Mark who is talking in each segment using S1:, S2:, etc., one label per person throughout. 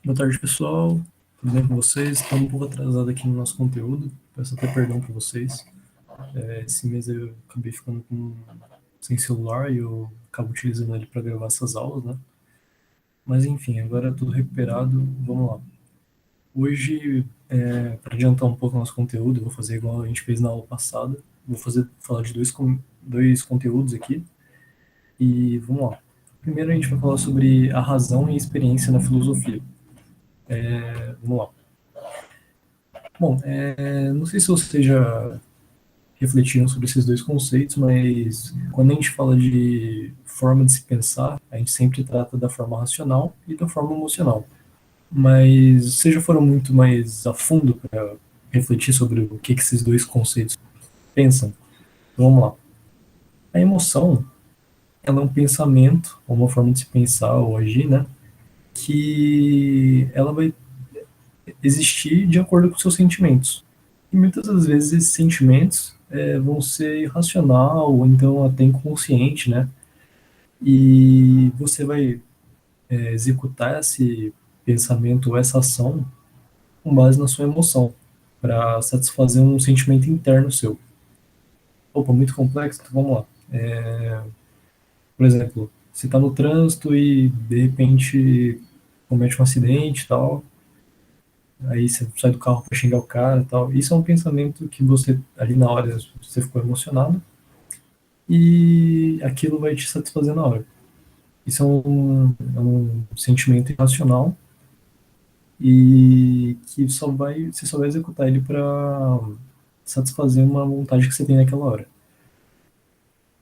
S1: Boa tarde, pessoal. Tudo bem com vocês? Estamos um pouco atrasado aqui no nosso conteúdo. Peço até perdão para vocês. Esse mês eu acabei ficando sem celular e eu acabo utilizando ele para gravar essas aulas, né? Mas enfim, agora tudo recuperado. Vamos lá. Hoje, para adiantar um pouco o nosso conteúdo, eu vou fazer igual a gente fez na aula passada. Falar de dois conteúdos aqui. E vamos lá. Primeiro a gente vai falar sobre a razão e a experiência na filosofia. Vamos lá. Bom, não sei se você já refletiram sobre esses dois conceitos, mas quando a gente fala de forma de se pensar, a gente sempre trata da forma racional e da forma emocional. Mas vocês já foram muito mais a fundo para refletir sobre o que esses dois conceitos pensam? Então, vamos lá. A emoção, ela é um pensamento, ou uma forma de se pensar ou agir, né? Que ela vai existir de acordo com seus sentimentos. E muitas das vezes esses sentimentos vão ser irracional ou então até inconsciente, né? E você vai executar esse pensamento ou essa ação com base na sua emoção, para satisfazer um sentimento interno seu. Opa, muito complexo? Então vamos lá. Por exemplo, você está no trânsito e de repente comete um acidente e tal, aí você sai do carro para xingar o cara e tal. Isso é um pensamento que você, ali na hora, você ficou emocionado e aquilo vai te satisfazer na hora. Isso é um sentimento irracional e que você só vai executar ele para satisfazer uma vontade que você tem naquela hora.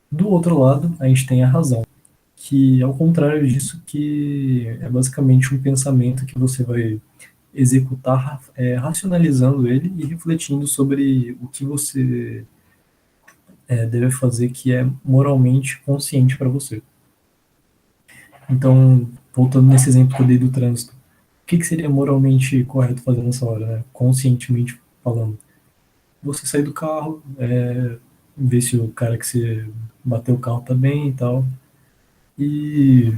S1: Do outro lado, a gente tem a razão, que ao contrário disso, que é basicamente um pensamento que você vai executar racionalizando ele e refletindo sobre o que você deve fazer que é moralmente consciente para você. Então, voltando nesse exemplo que eu dei do trânsito, o que seria moralmente correto fazer nessa hora, né? Conscientemente falando? Você sair do carro, ver se o cara que você bateu o carro tá bem e tal, e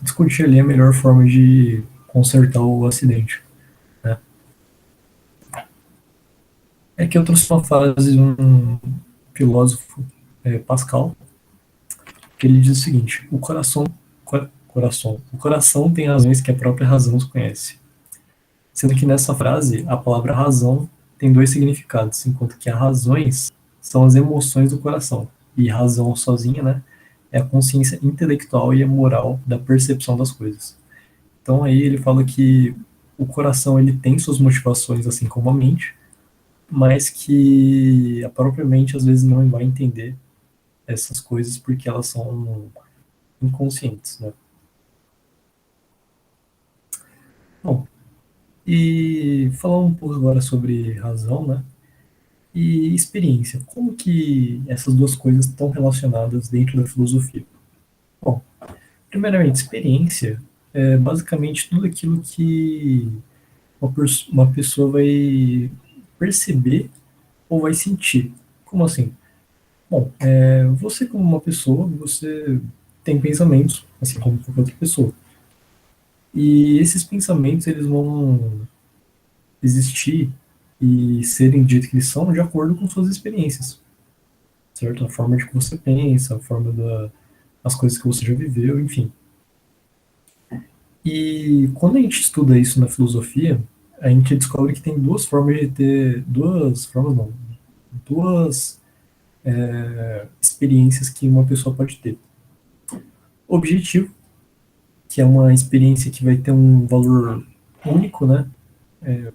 S1: discutir ali a melhor forma de consertar o acidente, né? É que eu trouxe uma frase de um filósofo, Pascal, que ele diz o seguinte: o coração tem razões que a própria razão desconhece. Sendo que nessa frase, a palavra razão tem dois significados, enquanto que as razões são as emoções do coração. E razão sozinha, né, é a consciência intelectual e a moral da percepção das coisas. Então aí ele fala que o coração ele tem suas motivações assim como a mente, mas que a própria mente às vezes não vai entender essas coisas porque elas são inconscientes, né? Bom, e falar um pouco agora sobre razão, né? E experiência. Como que essas duas coisas estão relacionadas dentro da filosofia? Bom, primeiramente, experiência é basicamente tudo aquilo que uma pessoa vai perceber ou vai sentir. Como assim? Bom, você como uma pessoa, você tem pensamentos, assim como qualquer outra pessoa. E esses pensamentos, eles vão existir e serem do jeito que eles são de acordo com suas experiências, certo? A forma de que você pensa, a forma das coisas que você já viveu, enfim. E quando a gente estuda isso na filosofia, a gente descobre que tem duas formas de ter, duas formas não, duas experiências que uma pessoa pode ter. Objetivo, que é uma experiência que vai ter um valor único, né?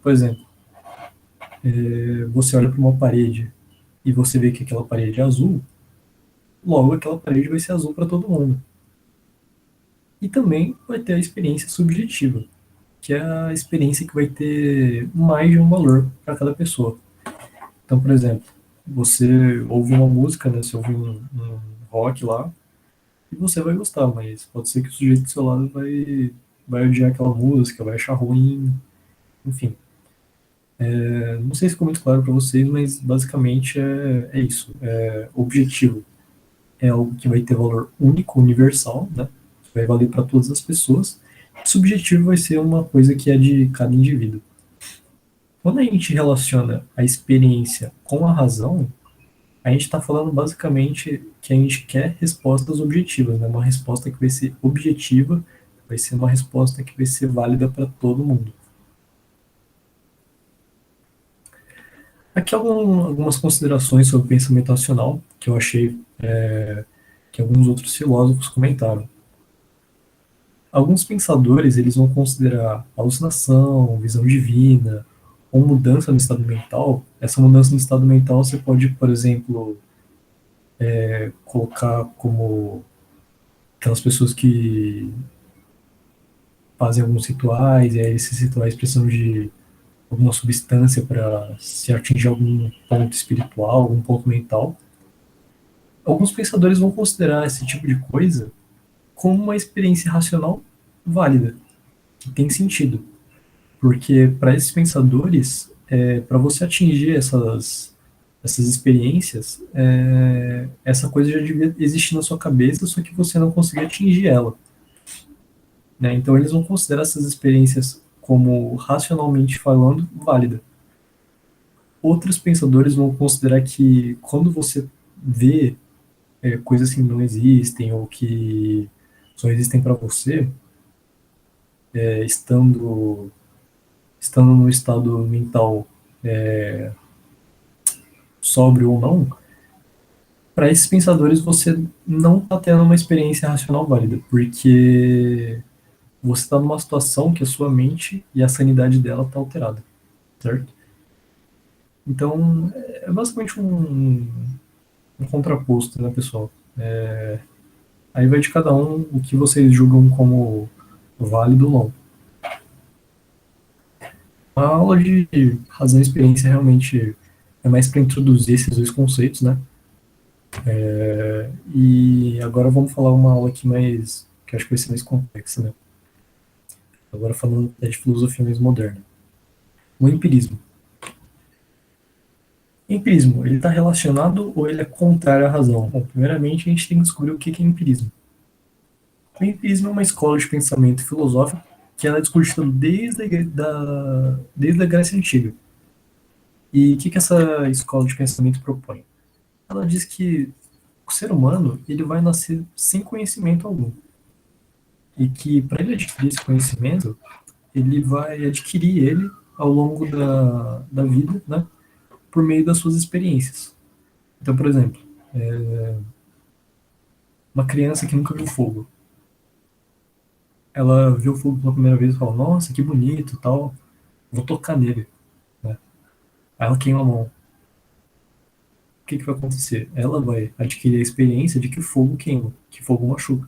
S1: Por exemplo, você olha para uma parede e você vê que aquela parede é azul, logo aquela parede vai ser azul para todo mundo. E também vai ter a experiência subjetiva, que é a experiência que vai ter mais de um valor para cada pessoa. Então, por exemplo, você ouve uma música, né? Você ouve um rock lá, e você vai gostar, mas pode ser que o sujeito do seu lado vai odiar aquela música, vai achar ruim, enfim. Não sei se ficou muito claro para vocês, mas basicamente é isso. Objetivo é algo que vai ter valor único, universal, né? Vai valer para todas as pessoas. Subjetivo vai ser uma coisa que é de cada indivíduo. Quando a gente relaciona a experiência com a razão, a gente está falando basicamente que a gente quer respostas objetivas, né? Uma resposta que vai ser objetiva, vai ser uma resposta que vai ser válida para todo mundo. Aqui algumas considerações sobre o pensamento racional que eu achei que alguns outros filósofos comentaram. Alguns pensadores eles vão considerar alucinação, visão divina, ou mudança no estado mental. Essa mudança no estado mental você pode, por exemplo, colocar como aquelas pessoas que fazem alguns rituais, e aí esses rituais precisam de alguma substância para se atingir algum ponto espiritual, algum ponto mental. Alguns pensadores vão considerar esse tipo de coisa como uma experiência racional válida, que tem sentido. Porque para esses pensadores, para você atingir essas experiências, essa coisa já devia existir na sua cabeça, só que você não conseguia atingir ela. Né? Então eles vão considerar essas experiências como, racionalmente falando, válida. Outros pensadores vão considerar que quando você vê coisas que não existem ou que só existem para você, estando no estado mental sóbrio ou não, para esses pensadores você não está tendo uma experiência racional válida, porque você está numa situação que a sua mente e a sanidade dela está alterada, certo? Então, é basicamente um contraposto, né, pessoal? Aí vai de cada um o que vocês julgam como válido ou não. A aula de razão e experiência realmente é mais para introduzir esses dois conceitos, né? E agora vamos falar uma aula aqui mais, que eu acho que vai ser mais complexa, né? Agora falando até de filosofia mais moderna. O empirismo. Empirismo, ele está relacionado ou ele é contrário à razão? Bom, primeiramente a gente tem que descobrir o que é empirismo. O empirismo é uma escola de pensamento filosófico que ela é discutida desde a Grécia Antiga. E o que essa escola de pensamento propõe? Ela diz que o ser humano ele vai nascer sem conhecimento algum. E que para ele adquirir esse conhecimento, ele vai adquirir ele ao longo da vida, né, por meio das suas experiências. Então, por exemplo, uma criança que nunca viu fogo, ela viu o fogo pela primeira vez e fala, nossa, que bonito, tal, vou tocar nele, né? Aí ela queima a mão. O que vai acontecer? Ela vai adquirir a experiência de que fogo queima, que fogo machuca.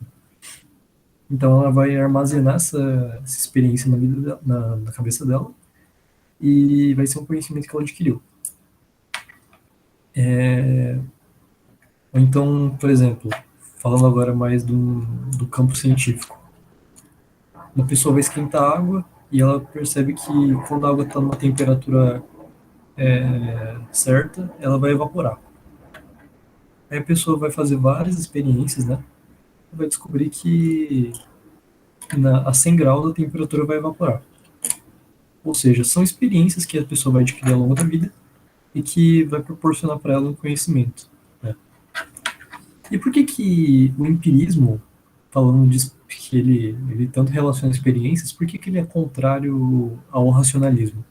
S1: Então ela vai armazenar essa experiência na, vida, na cabeça dela e vai ser um conhecimento que ela adquiriu. Ou então, por exemplo, falando agora mais do campo científico, uma pessoa vai esquentar a água e ela percebe que quando a água está numa temperatura certa, ela vai evaporar. Aí a pessoa vai fazer várias experiências, né? E vai descobrir que a 100 graus a temperatura vai evaporar. Ou seja, são experiências que a pessoa vai adquirir ao longo da vida e que vai proporcionar para ela um conhecimento. Né? E por que o empirismo, falando disso, que ele tanto relaciona experiências, por que ele é contrário ao racionalismo?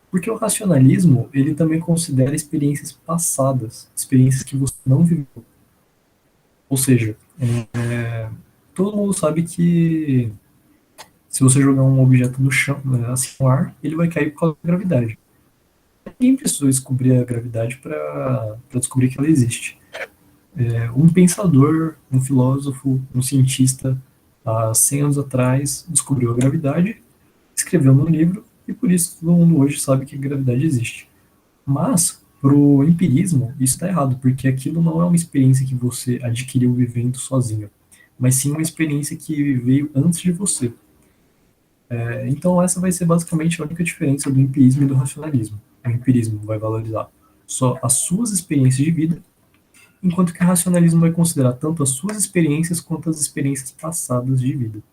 S1: Porque o racionalismo, ele também considera experiências passadas, experiências que você não viveu. Ou seja, todo mundo sabe que se você jogar um objeto no chão, né, assim, no ar, ele vai cair por causa da gravidade. Ninguém precisou descobrir a gravidade para descobrir que ela existe. Um pensador, um filósofo, um cientista, há 100 anos atrás, descobriu a gravidade, escreveu no livro, e por isso todo mundo hoje sabe que a gravidade existe. Mas, para o empirismo, isso está errado, porque aquilo não é uma experiência que você adquiriu vivendo sozinho, mas sim uma experiência que veio antes de você. Então, essa vai ser basicamente a única diferença do empirismo e do racionalismo. O empirismo vai valorizar só as suas experiências de vida, enquanto que o racionalismo vai considerar tanto as suas experiências quanto as experiências passadas de vida.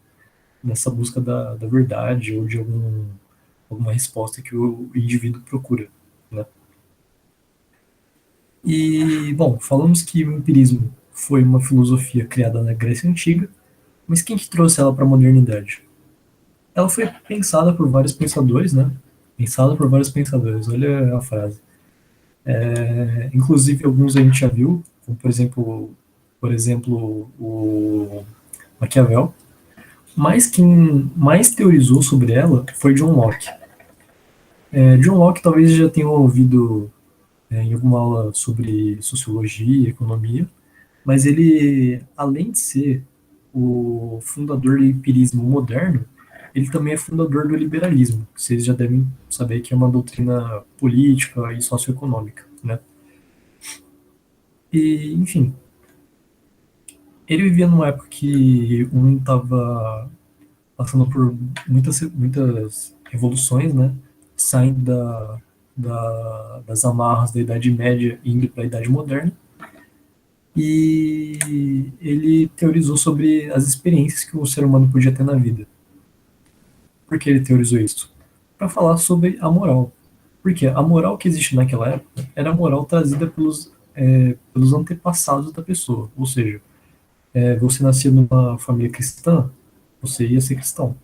S1: nessa busca da verdade ou de alguma resposta que o indivíduo procura, né? E, bom, falamos que o empirismo foi uma filosofia criada na Grécia Antiga, mas quem que trouxe ela para a modernidade? Ela foi pensada por vários pensadores, né? Pensada por vários pensadores, olha a frase. Inclusive, alguns a gente já viu, como por exemplo, o Maquiavel. Mas quem mais teorizou sobre ela foi John Locke. John Locke talvez já tenha ouvido em alguma aula sobre sociologia, economia, mas ele, além de ser o fundador do empirismo moderno, ele também é fundador do liberalismo, que vocês já devem saber que é uma doutrina política e socioeconômica, né? E, enfim, ele vivia numa época que o mundo estava passando por muitas revoluções, né? Saindo das amarras da Idade Média e indo para a Idade Moderna. E ele teorizou sobre as experiências que o ser humano podia ter na vida. Por que ele teorizou isso? Para falar sobre a moral. Porque a moral que existe naquela época era a moral trazida pelos antepassados da pessoa. Ou seja, você nascia numa família cristã, você ia ser cristão,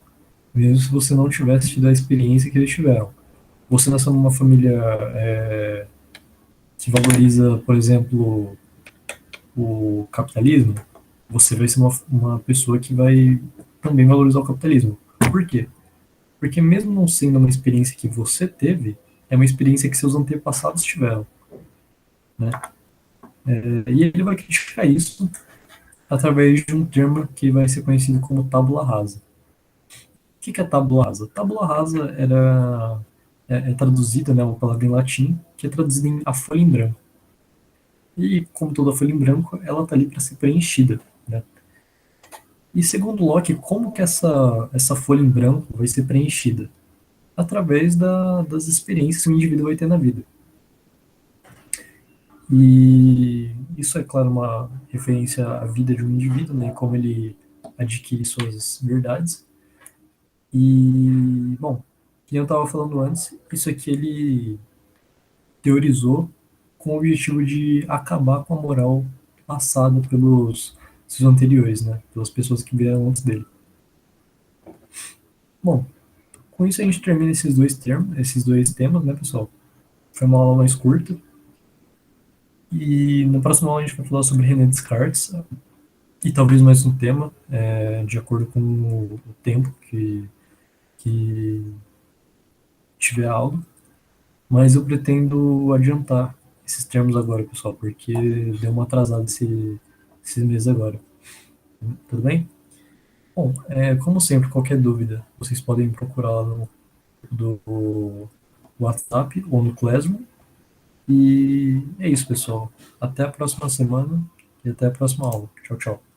S1: mesmo se você não tivesse tido a experiência que eles tiveram. Você nasceu numa família que valoriza, por exemplo, o capitalismo, você vai ser uma pessoa que vai também valorizar o capitalismo. Por quê? Porque mesmo não sendo uma experiência que você teve, é uma experiência que seus antepassados tiveram, né? E ele vai criticar isso através de um termo que vai ser conhecido como tábula rasa. O que é tábula rasa? Tábula rasa é traduzida, né, uma palavra em latim, que é traduzida em a folha em branco. E, como toda folha em branco, ela está ali para ser preenchida, né? E segundo Locke, como que essa folha em branco vai ser preenchida? Através das experiências que o indivíduo vai ter na vida. E isso é, claro, uma referência à vida de um indivíduo, né, como ele adquire suas verdades. E, bom, como eu estava falando antes, isso aqui ele teorizou com o objetivo de acabar com a moral passada pelos seus anteriores, né, pelas pessoas que vieram antes dele. Bom, com isso a gente termina esses dois temas, né, pessoal? Foi uma aula mais curta. E na próxima aula a gente vai falar sobre René Descartes e talvez mais um tema, de acordo com o tempo que tiver aula. Mas eu pretendo adiantar esses termos agora, pessoal, porque deu uma atrasada esses meses agora. Tudo bem? Bom, como sempre, qualquer dúvida, vocês podem me procurar lá no do WhatsApp ou no Classroom. E é isso, pessoal. Até a próxima semana e até a próxima aula. Tchau, tchau.